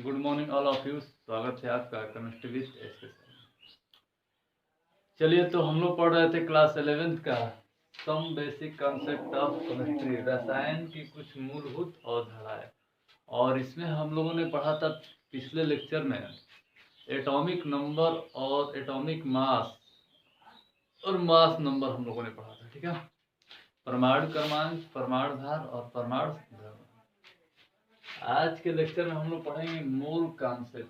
Good morning all of you. स्वागत है आपका केमिस्ट्री विद एस। चलिए, तो हम लोग पढ़ रहे थे क्लास 11th का some basic concept of chemistry, रसायन की कुछ मूलभूत अवधारणाएं। और इसमें हम लोगों ने पढ़ा था पिछले लेक्चर में एटॉमिक नंबर और एटॉमिक मास और मास नंबर हम लोगों ने पढ़ा था। ठीक है, परमाणु क्रमांक, परमाणु भार और परमाणु द्रव्यमान। आज के लेक्चर में हम लोग पढ़ेंगे मोल कॉन्सेप्ट,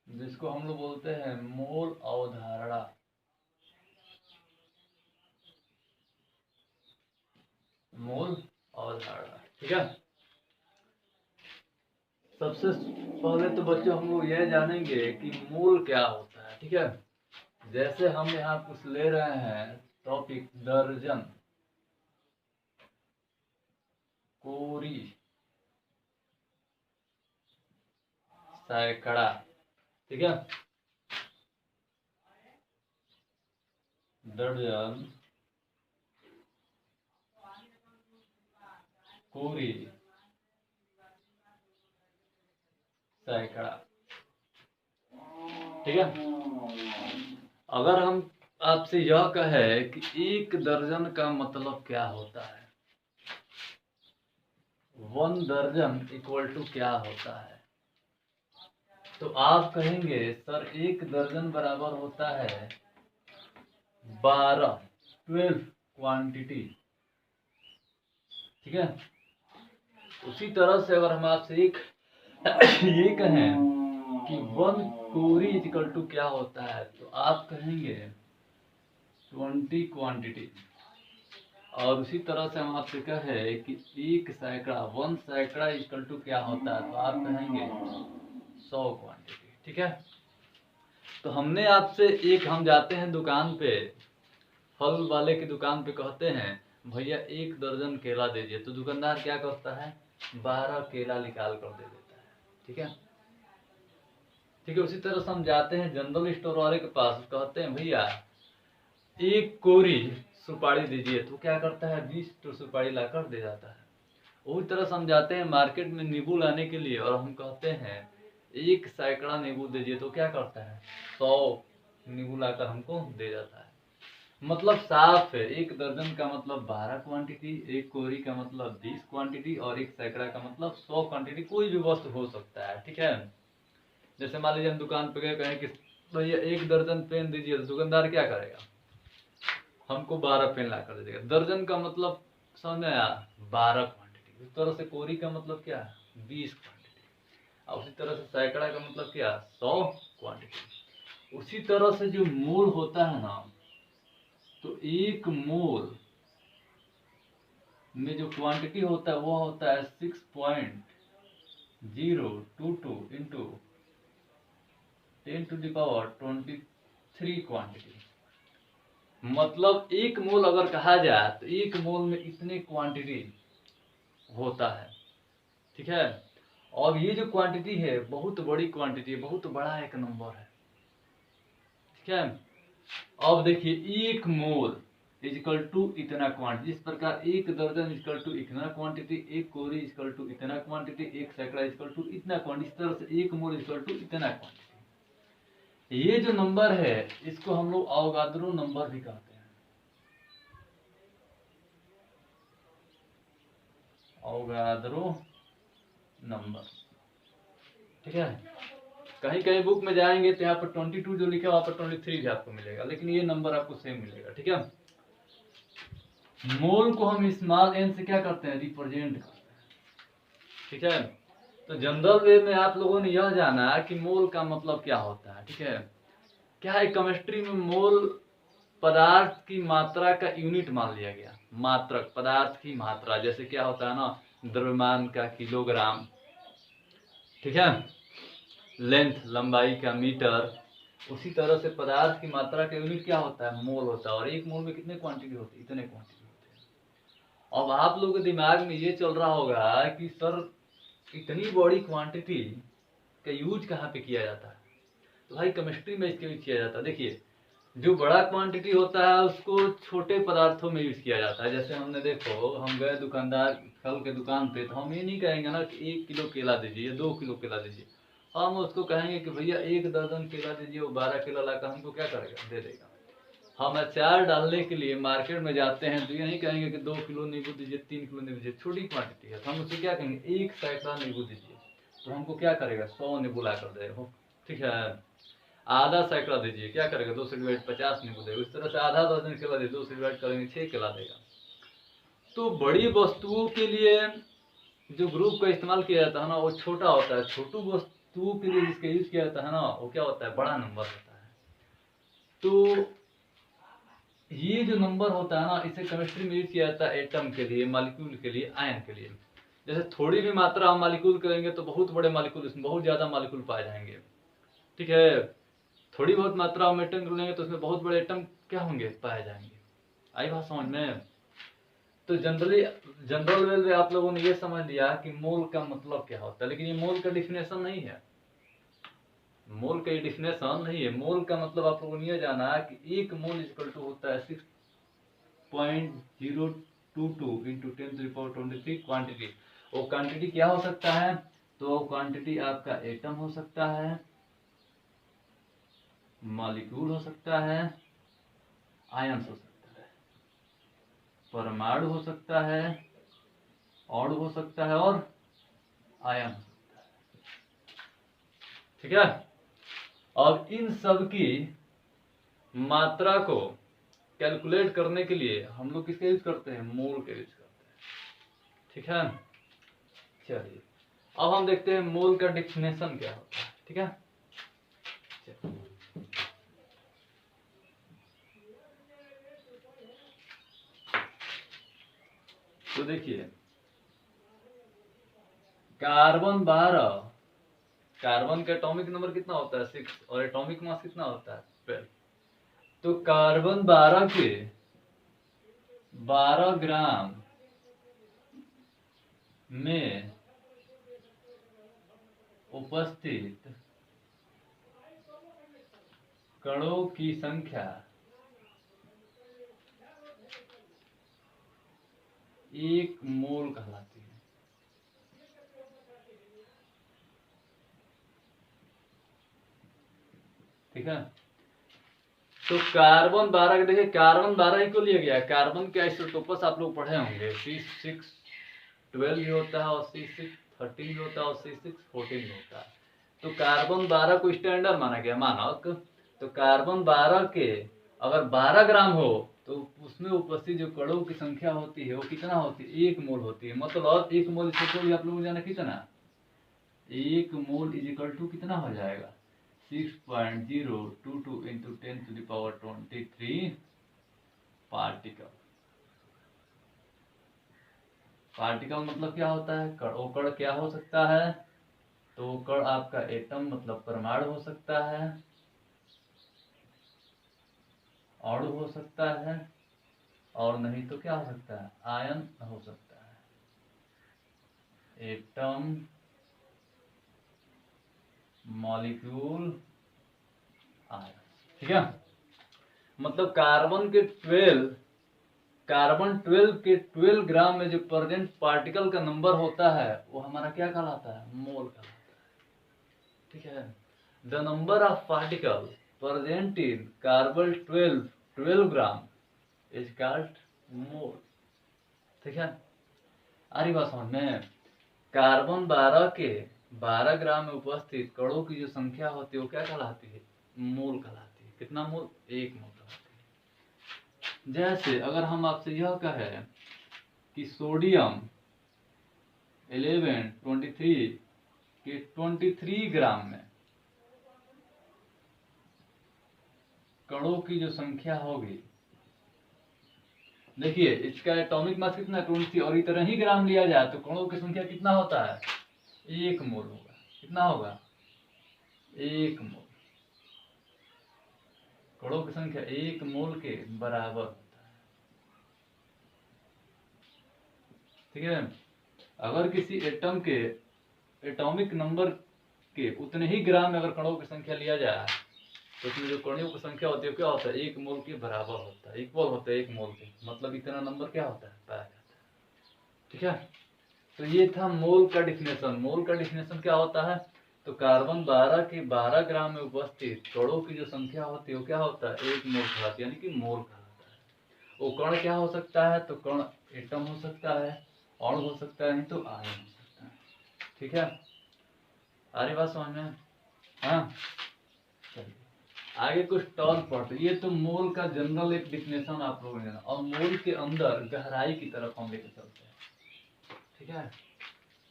जिसको हम लोग बोलते हैं मोल अवधारणा। मोल अवधारणा, ठीक है। सबसे पहले तो बच्चों हम लोग यह जानेंगे कि मोल क्या होता है। ठीक है, जैसे हम यहाँ कुछ ले रहे हैं टॉपिक दर्जन, कोरी, सैकड़ा। ठीक है, दर्जन, कोरी, सैकड़ा। ठीक है, अगर हम आपसे यह कहे कि एक दर्जन का मतलब क्या होता है, 1 दर्जन इक्वल टू क्या होता है, तो आप कहेंगे सर 1 दर्जन बराबर होता है 12 क्वांटिटी। ठीक है, उसी तरह से अगर हम आपसे एक ये कहें कि 1 कोरी इक्वल टू क्या होता है, तो आप कहेंगे 20 क्वांटिटी। और उसी तरह से हम आपसे कहें कि 1 सैकड़ा, 1 सैकड़ा इक्वल टू क्या होता है, तो आप कहेंगे 100 क्वांटिटी। ठीक है, तो हमने आपसे हम जाते हैं दुकान पे, फल वाले की दुकान पे, कहते हैं भैया 1 दर्जन केला दीजिए, तो दुकानदार क्या करता है, 12 केला निकाल कर दे देता है। ठीक है, ठीक है। उसी तरह से हम जाते हैं जनरल स्टोर वाले के पास, कहते हैं भैया 1 कोरी सुपारी दीजिए, तो क्या करता है, 20 तो सुपारी लाकर दे जाता है। उसी तरह से हम जाते हैं मार्केट में नींबू लाने के लिए, और हम कहते हैं 1 सैकड़ा नींबू दीजिए, तो क्या करता है, 100 नींबू लाकर हमको दे जाता है। मतलब साफ है, 1 दर्जन का मतलब 12 क्वांटिटी, 1 कोरी का मतलब 20 क्वांटिटी, और 1 सैकड़ा का मतलब 100 क्वांटिटी। कोई भी वस्तु हो सकता है। ठीक है, जैसे मान लीजिए हम दुकान पे गए, कहें कि भैया 1 दर्जन पेन दीजिए, तो दुकानदार क्या करेगा, हमको 12 पेन ला कर दे देगा। दर्जन का मतलब समझ में आया, 12 क्वांटिटी। उस तरह से कोरी का मतलब क्या, 20 क्वांटिटी। और उसी तरह से सैकड़ा का मतलब क्या, 100 क्वांटिटी। उसी तरह से जो मोल होता है ना, तो 1 मोल में जो क्वांटिटी होता है वो होता है 6.022 इंटू 10⁻23 क्वांटिटी। मतलब 1 मोल अगर कहा जाए तो 1 मोल में इतने क्वांटिटी होता है। ठीक है, और ये जो क्वांटिटी है बहुत बड़ी क्वांटिटी है, बहुत बड़ा एक नंबर है। ठीक है, अब देखिए 1 मोल इक्वल टू इतना क्वांटिटी। इस प्रकार 1 दर्जन इक्वल टू इतना क्वांटिटी, 1 कोरी इक्वल टू इतना क्वांटिटी, 1 सैकड़ा इक्वल टू इतना क्वांटिटी। इस तरह से 1 मोल इक्वल टू इतना क्वांटिटी। ये जो नंबर है इसको हम लोग अवगाद्रो नंबर भी कहते हैं। Avogadro number. ठीक है, कहीं कहीं बुक में जाएंगे तो यहाँ पर 22 जो लिखा है वहां पर 23 भी आपको मिलेगा, लेकिन ये नंबर आपको सेम मिलेगा। ठीक है, मोल को हम स्मॉल एन से क्या करते हैं, रिप्रेजेंट करते हैं। ठीक है, तो जनरल वे में आप लोगों ने यह जाना कि मोल का मतलब क्या होता है। ठीक है, क्या है, केमिस्ट्री में मोल पदार्थ की मात्रा का यूनिट मान लिया गया। मात्रक, पदार्थ की मात्रा, जैसे क्या होता है ना, द्रव्यमान का किलोग्राम। ठीक है, लेंथ, लंबाई का मीटर। उसी तरह से पदार्थ की मात्रा का यूनिट क्या होता है, मोल होता है। और 1 मोल में कितने क्वांटिटी होती है, इतने क्वांटिटी होते हैं। अब आप लोगों के दिमाग में ये चल रहा होगा कि सर इतनी बड़ी क्वांटिटी का यूज कहाँ पे किया जाता है, तो भाई केमिस्ट्री में इसके भी किया जाता है। देखिए जो बड़ा क्वांटिटी होता है उसको छोटे पदार्थों में यूज किया जाता है। जैसे हमने देखो, हम गए दुकानदार फल के दुकान पे, तो हम ये नहीं कहेंगे ना कि 1 किलो केला दीजिए, 2 किलो केला दीजिए। हम उसको कहेंगे कि भैया 1 दर्जन केला दीजिए, वो 12 किलो लाकर हमको क्या करेगा, दे देगा। हम अचार डालने के लिए मार्केट में जाते हैं तो ये नहीं कहेंगे कि 2 किलो नींबू दीजिए, 3 किलो नींबू दीजिए, छोटी क्वांटिटी है तो हम उसे क्या कहेंगे, 1 सैकड़ा नींबू दीजिए, तो हमको क्या करेगा, 100 नींबू ला कर देगा। ठीक है। आधा सैकड़ा दीजिए, क्या करेगा, 2 से डिवाइड 50 नींबू देगा। इस तरह से आधा दर्जन केला दे, 2 से डिवाइड करेंगे 6 केला देगा। तो बड़ी वस्तुओं के लिए जो ग्रुप का इस्तेमाल किया जाता है ना, वो छोटा होता है। छोटू वस्तुओं के लिए जिसका यूज किया जाता है ना, वो क्या होता है, बड़ा नंबर होता है। तो ये जो नंबर होता है ना, इसे केमिस्ट्री में यूज किया जाता है एटम के लिए, मॉलिक्यूल के लिए, आयन के लिए। जैसे थोड़ी भी मात्रा हम मॉलिक्यूल करेंगे तो बहुत बड़े मॉलिक्यूल, इसमें बहुत ज्यादा मॉलिक्यूल पाए जाएंगे। ठीक है। थोड़ी बहुत मात्रा में एटम लेंगे तो उसमें बहुत बड़े एटम क्या होंगे, पाए जाएंगे। आई बात समझ में। तो जनरल वे में आप लोगों ने ये समझ लिया कि मोल का मतलब क्या होता है, लेकिन ये मोल का डिफिनेशन नहीं है। मोल का ये डिफिनेशन नहीं है। मोल का मतलब आप लोगों ने ये जाना कि 1 मोल इक्वल टू होता है 6.022 इंटू 10⁻23 क्वांटिटी। वो क्वांटिटी क्या हो सकता है, तो क्वांटिटी आपका एटम हो सकता है, मॉलिक्यूल हो सकता है, आयंस हो सकता है, परमाणु हो सकता है, अणु हो सकता है, और आयन हो सकता है। ठीक है। अब इन सब की मात्रा को कैलकुलेट करने के लिए हम लोग किसका यूज करते हैं, मोल का यूज करते हैं। ठीक है। चलिए अब हम देखते हैं मोल का डिफिनेशन क्या होता है। ठीक है। तो देखिए, कार्बन 12, कार्बन का एटॉमिक नंबर कितना होता है, 6, और एटॉमिक मास कितना होता है, 12। तो कार्बन 12 के 12 ग्राम में उपस्थित कणों की संख्या 1 मोल कहलाती है। ठीक है। तो कार्बन 12 के देखिए, कार्बन 12 ही को लिया गया है। कार्बन के आइसोटोपस आप लोग पढ़े होंगे, C612 भी होता है, और C613 भी होता है, और C614 भी होता है। तो कार्बन 12 को स्टैंडर्ड माना गया, मानक। तो कार्बन 12 के अगर 12 ग्राम हो तो उसमें उपस्थित जो कणों की संख्या होती है वो कितना होती है, 1 मोल होती है। मतलब 1 मोल इक्वल आप लोगों जाना कितना, 1 मोल इज इक्वल टू कितना हो जाएगा, 6.022 इंटू 10⁻23 पार्टिकल। पार्टिकल मतलब क्या होता है, कण। वो कण क्या हो सकता है, तो कण आपका एटम मतलब परमाणु हो सकता है, अणु हो सकता है, और नहीं तो क्या हो सकता है, आयन हो सकता है। Atom, molecule, ion. ठीक है। मतलब कार्बन 12 के 12 ग्राम में जो प्रेजेंट पार्टिकल का नंबर होता है वो हमारा क्या कहलाता है, मोल कहलाता है। ठीक है। The number of particle present in carbon 12 gram is called mole. ठीक है। अरे बात समझ में। कार्बन 12 के 12 ग्राम में उपस्थित कणों की जो संख्या होती है वो क्या कहलाती है, मोल कहलाती है। कितना मोल, 1 मोल कहलाती है। जैसे अगर हम आपसे यह कहें कि सोडियम 1123 के 23 ग्राम में कणों की जो संख्या होगी, देखिए इसका एटॉमिक मास कितना है, 23, और इतना ही ग्राम लिया जाए तो कणों की संख्या कितना होता है, 1 मोल होगा। कितना होगा, 1 मोल। कणों की संख्या 1 मोल के बराबर होता है। ठीक है। अगर किसी एटम के एटॉमिक नंबर के उतने ही ग्राम में अगर कणों की संख्या लिया जाए तो उसमें जो कणियों की संख्या होती है क्या होता है, 1 मोल के बराबर होता है, इक्वल होता है 1 मोल के, मतलब इतना नंबर क्या होता है, पाया जाता है। ठीक है, तो ये था मोल का डिफिनेशन। मोल का डिफिनेशन क्या होता है, तो कार्बन 12 के 12 ग्राम में उपस्थित कणों की जो संख्या होती है वो क्या होता है, 1 मोल कहलाती है, यानी कि मोल कहलाता है। वो कण क्या हो सकता है, तो कण एटम हो सकता है, अणु हो सकता है, नहीं तो आयन हो सकता है। ठीक है, आ रही बात समझ में? हाँ, चलिए आगे कुछ टर्म पढ़ते। ये तो मोल का जनरल एक डिफिनेशन आप लोगों ने जाना, और मोल के अंदर गहराई की तरफ हम लेकर चलते हैं। ठीक है,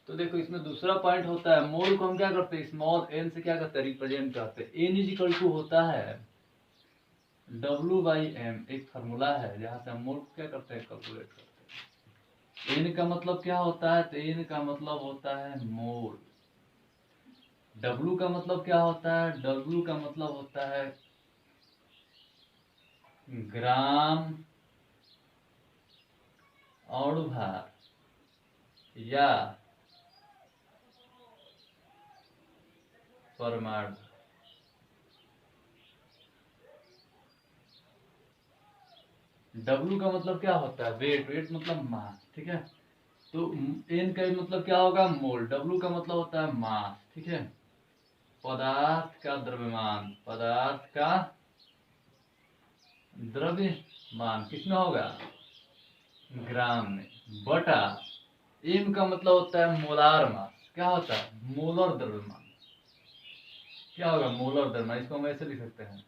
तो देखो इसमें दूसरा पॉइंट होता है, मोल को हम क्या करते हैं, स्मॉल एन से क्या करते हैं, रिप्रेजेंट करते हैं। एन इज इक्वल टू होता है W/m, एक फार्मूला है जहां से हम मोल को क्या करते हैं, कैलकुलेट करते हैं। एन का मतलब क्या होता है, तो एन का मतलब होता है मोल। W का मतलब क्या होता है, W का मतलब होता है ग्राम अणु भार या परमाणु। W का मतलब क्या होता है, वेट, वेट मतलब मास। ठीक है, तो एन का मतलब क्या होगा, मोल। W का मतलब होता है मास। ठीक है, पदार्थ का द्रव्यमान, पदार्थ का द्रव्यमान किसमें होगा, ग्राम में, बटा एम का मतलब होता है मोलार मास। क्या होता है, मोलर द्रव्यमान। क्या होगा, मोलर द्रव्यमान। इसको हम ऐसे लिख सकते हैं,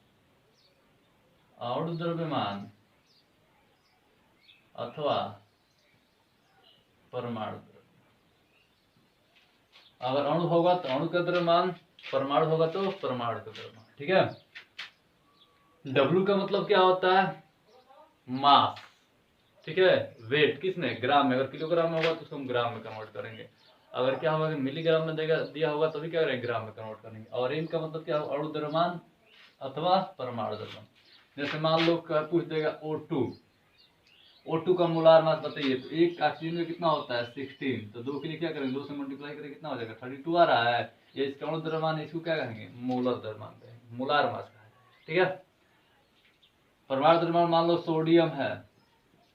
अणु द्रव्यमान अथवा परमाणु द्रव्यमान। अगर अणु होगा तो अणु का द्रव्यमान, परमाणु होगा तो परमाणु का द्रव्यमान। ठीक है, W का मतलब क्या होता है, मास। ठीक है, वेट किसमें, ग्राम में। अगर किलोग्राम में होगा तो उसको हम ग्राम में कन्वर्ट करेंगे। अगर क्या होगा, मिलीग्राम में देगा दिया होगा तो भी क्या करेंगे, ग्राम में कन्वर्ट करेंगे। और इनका मतलब क्या होगा, अणु द्रव्यमान अथवा परमाणु द्रव्यमान। जैसे मान लो पूछ देगा O2, O2 का मोलार मास बताइए, तो एक ऑक्सीजन में कितना होता है, 16। तो 2 के लिए क्या करेंगे, 2 से मल्टीप्लाई करेंगे, कितना हो जाएगा, 32 आ रहा है। ये इसका अणु द्रव्यमान है, इसको क्या कहेंगे, मोलर द्रव्यमान कहेंगे, मोलार मास कहा जाएगा। ठीक है, परमाणु द्रव्यमान मान लो सोडियम है,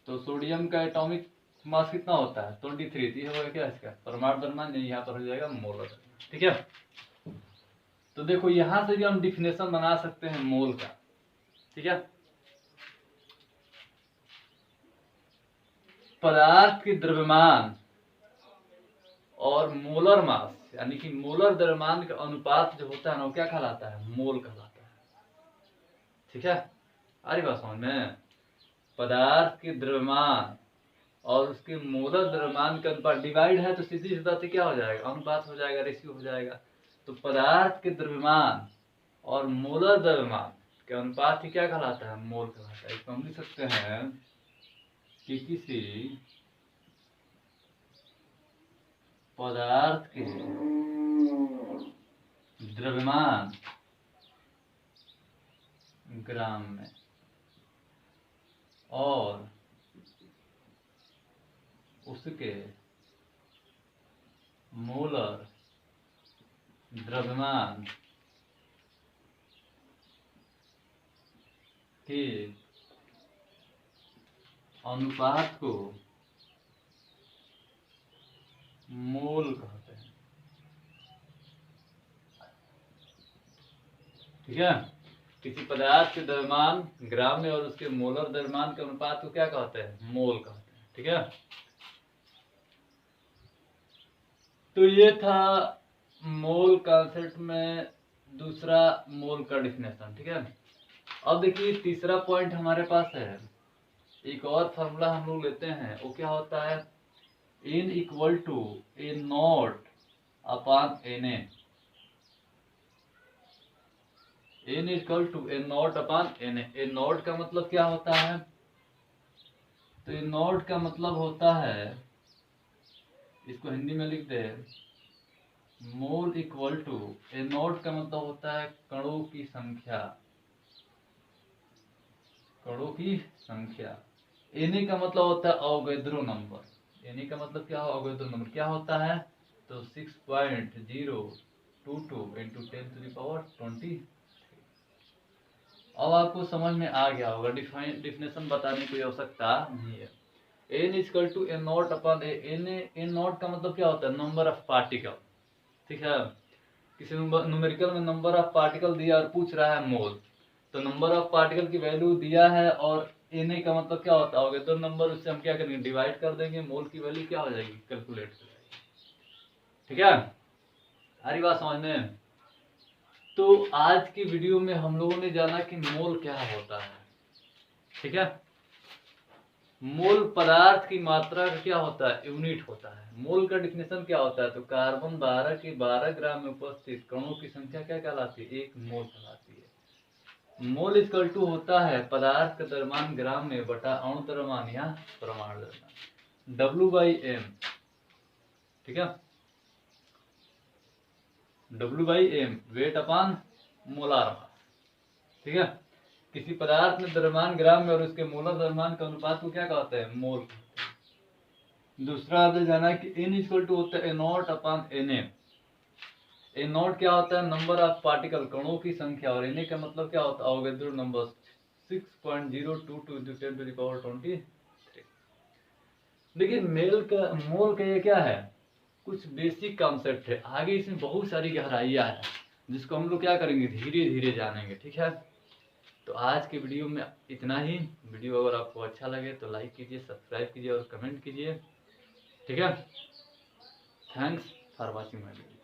तो सोडियम का एटॉमिक मास कितना होता है, 23। तो ये होगा क्या, इसका परमाणु द्रव्यमान, यहाँ पर हो जाएगा मोलर। ठीक है, तो देखो यहां से भी हम डिफिनेशन बना सकते हैं मोल का। ठीक है, पदार्थ के द्रव्यमान और मोलर मास, यानी कि मोलर द्रव्यमान का अनुपात जो होता है ना, वो क्या कहलाता है, मोल कहलाता है। ठीक है, आ रही बात समझ में? पदार्थ के द्रव्यमान और उसके मोलर द्रव्यमान का अनुपात डिवाइड है, तो सीधी सी बात क्या हो जाएगा, अनुपात हो जाएगा, रेशियो हो जाएगा। तो पदार्थ के द्रव्यमान और मोलर द्रव्यमान के अनुपात ही क्या कहलाता है, मोल कहलाता है। इसको हम लिख सकते हैं कि किसी पदार्थ के द्रव्यमान ग्राम में और उसके मोलर द्रव्यमान के अनुपात को मोल कहते हैं। ठीक है, किसी पदार्थ के द्रव्यमान ग्राम में और उसके मोलर द्रव्यमान के अनुपात को क्या कहते हैं, मोल कहते हैं। ठीक है, तो ये था मोल कॉन्सेप्ट में दूसरा मोल का डिफिनेशन। ठीक है, अब देखिए तीसरा पॉइंट हमारे पास है, एक और फॉर्मूला हम लोग लेते हैं। वो क्या होता है, N equal to A naught upon Na। N equal to A naught upon Na। A naught का मतलब क्या होता है, तो ए नॉट का मतलब होता है, इसको हिंदी में लिख दे, mole equal to, A naught का मतलब होता है कणों की संख्या, कणों की संख्या। Na का मतलब होता है अवोगाद्रो नंबर। Na का मतलब क्या हो, अवोगाद्रो नंबर क्या होता है, तो 6.022 × 10⁻23। अब आपको समझ में आ गया होगा, डिफिनेशन बताने की आवश्यकता नहीं है। N equal to A naught upon N naught का मतलब क्या होता है, नंबर ऑफ पार्टिकल। ठीक है, किसी न्यूमेरिकल में नंबर ऑफ पार्टिकल दिया और पूछ रहा है मोल, तो नंबर ऑफ पार्टिकल की वैल्यू दिया है और एन का मतलब क्या होता होगा, तो नंबर उससे हम क्या करेंगे, डिवाइड कर देंगे, मोल की वैल्यू क्या हो जाएगी, कैलकुलेट हो जाएगी। ठीक है, सारी बात समझ में। तो आज की वीडियो में हम लोगों ने जाना कि मोल क्या होता है। ठीक है, मोल पदार्थ की मात्रा का क्या होता है, यूनिट होता है। मोल का डिफिनेशन क्या होता है, तो कार्बन 12 के 12 ग्राम में उपस्थित कणों की संख्या क्या कहलाती है, एक मोल कहलाती है। मोल इक्वल टू होता है पदार्थ का द्रव्यमान ग्राम में बटा अणु द्रव्यमान या परमाणु द्रव्यमान, W/m। ठीक है, W/m वेट अपान मोलार मास। ठीक है, किसी पदार्थ में द्रव्यमान ग्राम में और उसके मोलर द्रव्यमान का अनुपात को क्या कहते हैं, मोल। दूसरा आपने जाना कि N इक्वल टू होता है A0 अपान Na। A0 क्या होता है, नंबर ऑफ पार्टिकल, कणों की संख्या, और Na का मतलब क्या होता है, अवोगाद्रो नंबर 6.022 × 10⁻23। देखिए मोल का ये क्या है, कुछ बेसिक कॉन्सेप्ट है, आगे इसमें बहुत सारी गहराइयां है जिसको हम लोग क्या करेंगे, धीरे धीरे जानेंगे। ठीक है, तो आज के वीडियो में इतना ही। वीडियो अगर आपको अच्छा लगे तो लाइक कीजिए, सब्सक्राइब कीजिए और कमेंट कीजिए। ठीक है, thanks for watching my video.